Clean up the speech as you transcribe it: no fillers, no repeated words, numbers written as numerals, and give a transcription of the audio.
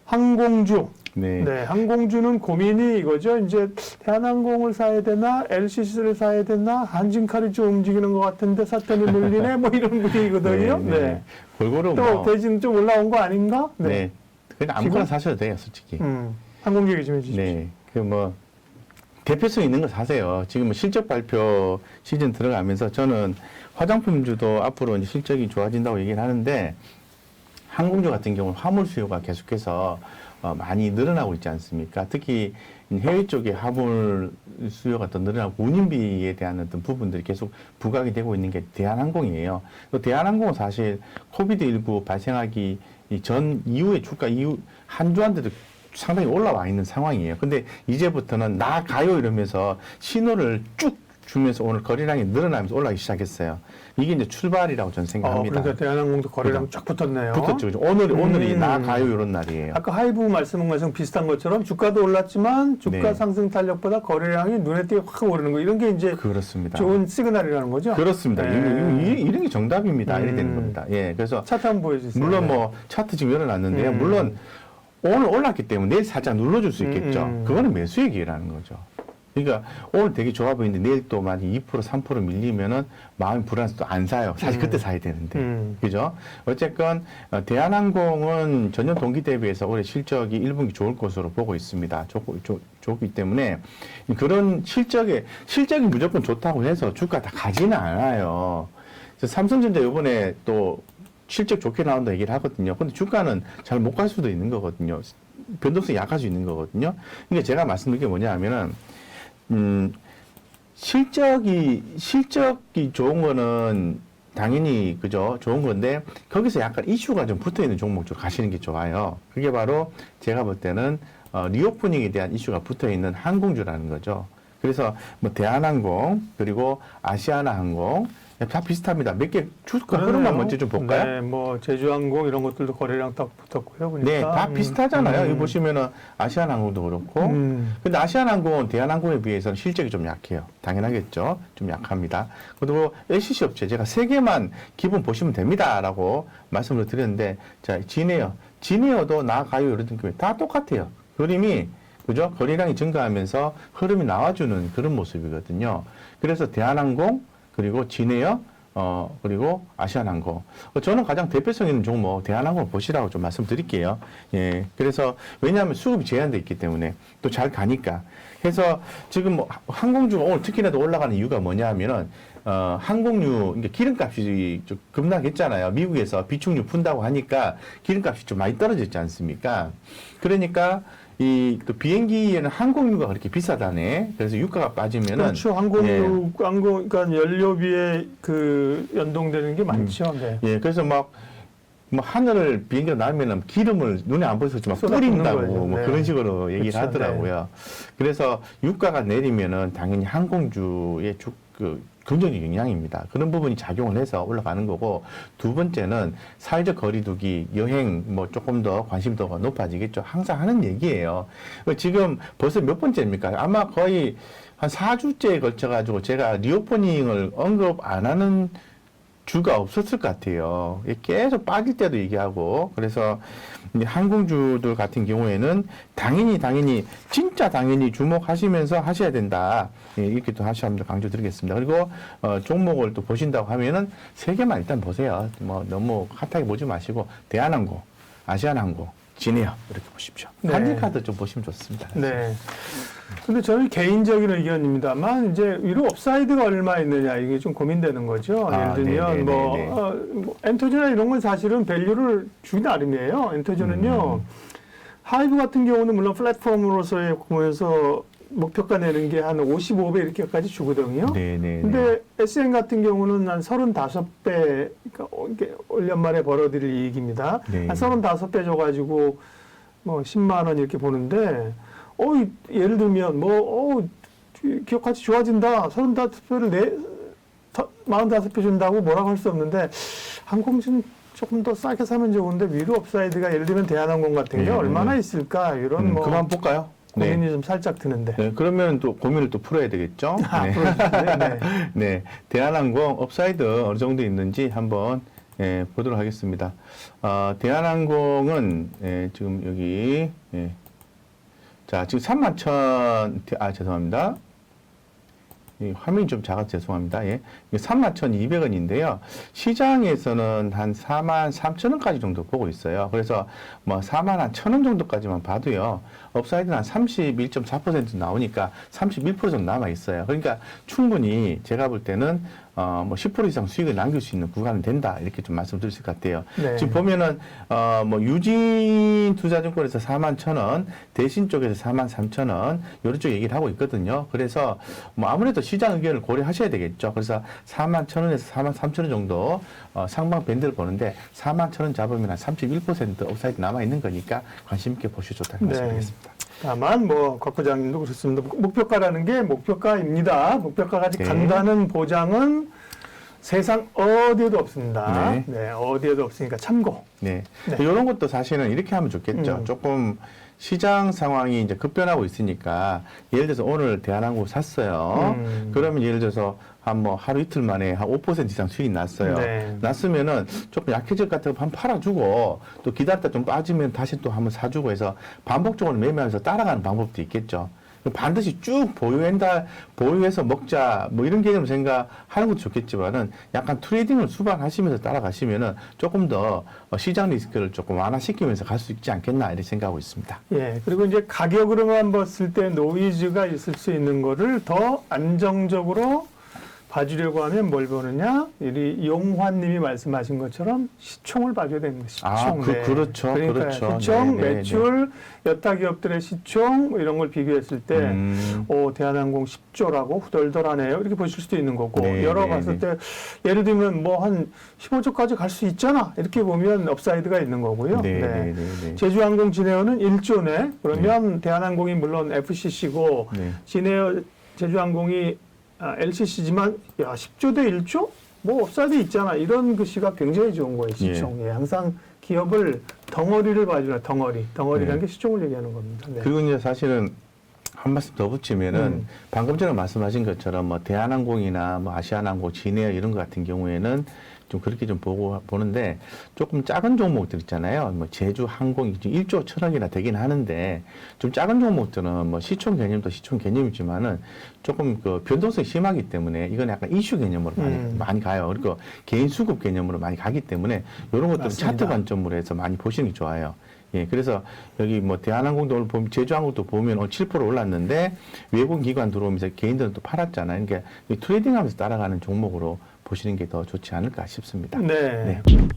항공주. 네. 네, 항공주는 고민이 이거죠. 이제 대한항공을 사야 되나, LCC를 사야 되나, 한진칼이 좀 움직이는 것 같은데 사태는 물리네, 뭐 이런 분위기거든요. 네, 네. 골고루 또 뭐. 대진 좀 올라온 거 아닌가? 네. 그냥 아무거나 사셔도 돼요, 솔직히. 항공 얘기 좀 해주십시오. 네. 그 뭐, 대표성 있는 거 사세요. 지금 뭐 실적 발표 시즌 들어가면서 저는 화장품주도 앞으로 이제 실적이 좋아진다고 얘기를 하는데 항공주 같은 경우는 화물 수요가 계속해서 많이 늘어나고 있지 않습니까? 특히 해외 쪽에 화물 수요가 더 늘어나고 운임비에 대한 어떤 부분들이 계속 부각이 되고 있는 게 대한항공이에요. 또 대한항공은 사실 코비드19 발생하기 전 이후에 주가 이후 한 주한테도 상당히 올라와 있는 상황이에요. 근데 이제부터는 나가요 이러면서 신호를 쭉 주면서 오늘 거래량이 늘어나면서 올라가기 시작했어요. 이게 이제 출발이라고 저는 생각합니다. 그러니까 대한항공도 거래량 쫙 붙었네요. 붙었죠. 그죠? 오늘이 나가요 이런 날이에요. 아까 하이브 말씀한 것처럼 비슷한 것처럼 주가도 올랐지만 주가 네. 상승 탄력보다 거래량이 눈에 띄게 확 오르는 거 이런 게 이제 그렇습니다. 좋은 시그널이라는 거죠. 그렇습니다. 네. 이런 게 정답입니다. 이래 되는 겁니다. 예, 그래서 차트 한번 보여주세요. 물론 뭐 차트 지금 열어놨는데요. 물론 오늘 올랐기 때문에 내일 살짝 눌러줄 수 있겠죠. 그거는 매수의 기회라는 거죠. 그러니까 오늘 되게 좋아 보이는데 내일 또 만약 2% 3% 밀리면은 마음이 불안해서 또 안 사요. 사실 그때 사야 되는데. 그죠? 어쨌건 대한항공은 전년 동기 대비해서 올해 실적이 1분기 좋을 것으로 보고 있습니다. 좋기 때문에 그런 실적이 무조건 좋다고 해서 주가 다 가지는 않아요. 삼성전자 이번에 또 실적 좋게 나온다 얘기를 하거든요. 근데 주가는 잘 못 갈 수도 있는 거거든요. 변동성이 약할 수 있는 거거든요. 그러니까 제가 말씀드린 게 뭐냐 하면은, 실적이 좋은 거는 당연히, 그죠? 좋은 건데, 거기서 약간 이슈가 좀 붙어 있는 종목 쪽 가시는 게 좋아요. 그게 바로 제가 볼 때는, 리오프닝에 대한 이슈가 붙어 있는 항공주라는 거죠. 그래서 뭐 대한항공, 그리고 아시아나항공, 다 비슷합니다. 몇 개 주가 흐름만 먼저 좀 볼까요? 네, 뭐 제주항공 이런 것들도 거래량 딱 붙었고요. 보니까. 네, 다 비슷하잖아요. 여기 보시면은 아시아나항공도 그렇고. 근데 아시아나항공은 대한항공에 비해서는 실적이 좀 약해요. 당연하겠죠. 좀 약합니다. 그리고 LCC 업체 제가 3개만 기본 보시면 됩니다라고 말씀을 드렸는데, 자, 진에어도 나가요 이런 게 다 똑같아요. 그림이 그죠? 거래량이 증가하면서 흐름이 나와주는 그런 모습이거든요. 그래서 대한항공 그리고 진에어, 그리고 아시아나항공. 저는 가장 대표성 있는 종목, 대한항공을 보시라고 좀 말씀드릴게요. 예. 그래서, 왜냐하면 수급이 제한되어 있기 때문에 또 잘 가니까. 해서 지금 뭐 항공주가 오늘 특히나도 올라가는 이유가 뭐냐 하면은, 항공유, 그러니까 기름값이 좀 급락했잖아요. 미국에서 비축유 푼다고 하니까 기름값이 좀 많이 떨어졌지 않습니까? 그러니까, 또 비행기에는 항공유가 그렇게 비싸다네. 그래서 유가가 빠지면은. 그렇죠. 그러니까 연료비에 연동되는 게 많죠. 네. 예, 그래서 뭐 하늘을 비행기가 날면은 기름을 눈에 안 보여서 막 뿌린다고 뭐 네. 그런 식으로 얘기를 그렇죠. 하더라고요. 그래서 유가가 내리면은 당연히 항공주의 긍정적 영향입니다. 그런 부분이 작용을 해서 올라가는 거고, 두 번째는 사회적 거리두기, 여행 뭐 조금 더 관심도가 높아지겠죠. 항상 하는 얘기예요. 지금 벌써 몇 번째입니까? 아마 거의 한 4주째에 걸쳐가지고 제가 리오프닝을 언급 안 하는 주가 없었을 것 같아요. 계속 빠질 때도 얘기하고, 그래서 항공주들 같은 경우에는 진짜 당연히 주목하시면서 하셔야 된다. 이렇게 또 하셔야 강조드리겠습니다. 그리고 종목을 또 보신다고 하면은 3개만 일단 보세요. 뭐 너무 핫하게 보지 마시고 대한항공, 아시아나항공, 진에어 이렇게 보십시오. 네. 한진카드 좀 보시면 좋습니다. 네. 근데 저는 개인적인 의견입니다만 이제 위로 업사이드가 얼마 있느냐 이게 좀 고민되는 거죠. 예를 들면 뭐 엔터주나 이런 건 사실은 밸류를 주기 나름이에요. 엔터주는요. 하이브 같은 경우는 물론 플랫폼으로서의 보면서 목표가 내는 게 한 55배 이렇게까지 주거든요. 근데 SN 같은 경우는 한 35배, 그러니까 올 연말에 벌어들일 이익입니다. 한 35배 줘가지고 뭐 10만 원 이렇게 보는데, 예를 들면 기업 가치 좋아진다. 35배를 45배 준다고 뭐라고 할 수 없는데, 항공주는 조금 더 싸게 사면 좋은데 위로 업사이드가 예를 들면 대한항공 같은 게 얼마나 있을까 이런 그만 볼까요? 고민이 좀 살짝 드는데. 네, 그러면 또 고민을 또 풀어야 되겠죠? 네. 네. 대한항공 업사이드 어느 정도 있는지 한번 보도록 하겠습니다. 대한항공은 지금 여기 자 지금 31,000 죄송합니다. 이 화면이 좀 작아서 죄송합니다. 예. 31,200원인데요. 시장에서는 한 43,000원까지 정도 보고 있어요. 그래서 뭐 41,000원 정도까지만 봐도요. 업사이드는 한 31.4% 나오니까 31% 정도 남아 있어요. 그러니까 충분히 제가 볼 때는 뭐 10% 이상 수익을 남길 수 있는 구간은 된다. 이렇게 좀 말씀드릴 수 있을 것 같아요. 네. 지금 보면은 뭐 유진 투자증권에서 41,000원, 대신 쪽에서 43,000원 이런 쪽 얘기를 하고 있거든요. 그래서 뭐 아무래도 시장 의견을 고려하셔야 되겠죠. 그래서 41,000원에서 43,000원 정도 상방 밴드를 보는데 41,000원 잡으면 한 31% 업사이드 남아 있는 거니까 관심 있게 보시면 좋다는 말씀드리겠습니다. 다만 뭐 곽 부장님도 그렇습니다. 목표가라는 게 목표가입니다. 목표가까지 네. 간다는 보장은 세상 어디에도 없습니다. 네. 네, 어디에도 없으니까 참고. 네. 네. 이런 것도 사실은 이렇게 하면 좋겠죠. 조금 시장 상황이 이제 급변하고 있으니까 예를 들어서 오늘 대한항공 샀어요. 그러면 예를 들어서 한 뭐 하루 이틀 만에 한 5% 이상 수익이 났어요. 네. 났으면은 조금 약해질 것 같아서 한 팔아주고 또 기다렸다 좀 빠지면 다시 또 한번 사주고 해서 반복적으로 매매하면서 따라가는 방법도 있겠죠. 반드시 쭉 보유해서 먹자 뭐 이런 개념을 생각하는 것도 좋겠지만은 약간 트레이딩을 수반하시면서 따라가시면은 조금 더 시장 리스크를 조금 완화시키면서 갈 수 있지 않겠나 이렇게 생각하고 있습니다. 예, 그리고 이제 가격으로만 봤을 때 노이즈가 있을 수 있는 거를 더 안정적으로 봐주려고 하면 뭘 보느냐? 이 용환님이 말씀하신 것처럼 시총을 봐줘야 되는 거죠. 시총. 그렇죠. 그러니까 그렇죠. 시총, 네, 매출, 여타 기업들의 시총 뭐 이런 걸 비교했을 때, 대한항공 10조라고 후덜덜하네요. 이렇게 보실 수도 있는 거고, 네, 열어봤을 때 예를 들면 뭐 한 15조까지 갈 수 있잖아. 이렇게 보면 업사이드가 있는 거고요. 네. 제주항공 진에어는 1조네. 그러면 대한항공이 물론 FCC고 제주항공이 LCC지만, 야, 10조 대 1조? 뭐, 업사이드 있잖아. 이런 글씨가 굉장히 좋은 거예요, 시총. 예. 항상 기업을 덩어리를 봐주라, 덩어리. 덩어리라는 게 시총을 얘기하는 겁니다. 네. 그리고 이제 사실은 한 말씀 더 붙이면은 방금 전에 말씀하신 것처럼 뭐 대한항공이나 뭐 아시아나항공, 진에어 이런 것 같은 경우에는 좀 그렇게 좀 보는데 조금 작은 종목들 있잖아요. 뭐 제주항공이 1조 1,000억이나 되긴 하는데 좀 작은 종목들은 뭐 시총 개념도 시총 개념이지만은 조금 그 변동성이 심하기 때문에 이건 약간 이슈 개념으로 많이 가요. 그리고 개인 수급 개념으로 많이 가기 때문에 이런 것들은 차트 관점으로 해서 많이 보시는 게 좋아요. 예, 그래서 여기 뭐 대한항공도 오늘 보면 제주항공도 보면 오늘 7% 올랐는데 외국 기관 들어오면서 개인들은 또 팔았잖아요. 그러니까 트레이딩하면서 따라가는 종목으로 보시는 게 더 좋지 않을까 싶습니다. 네. 네.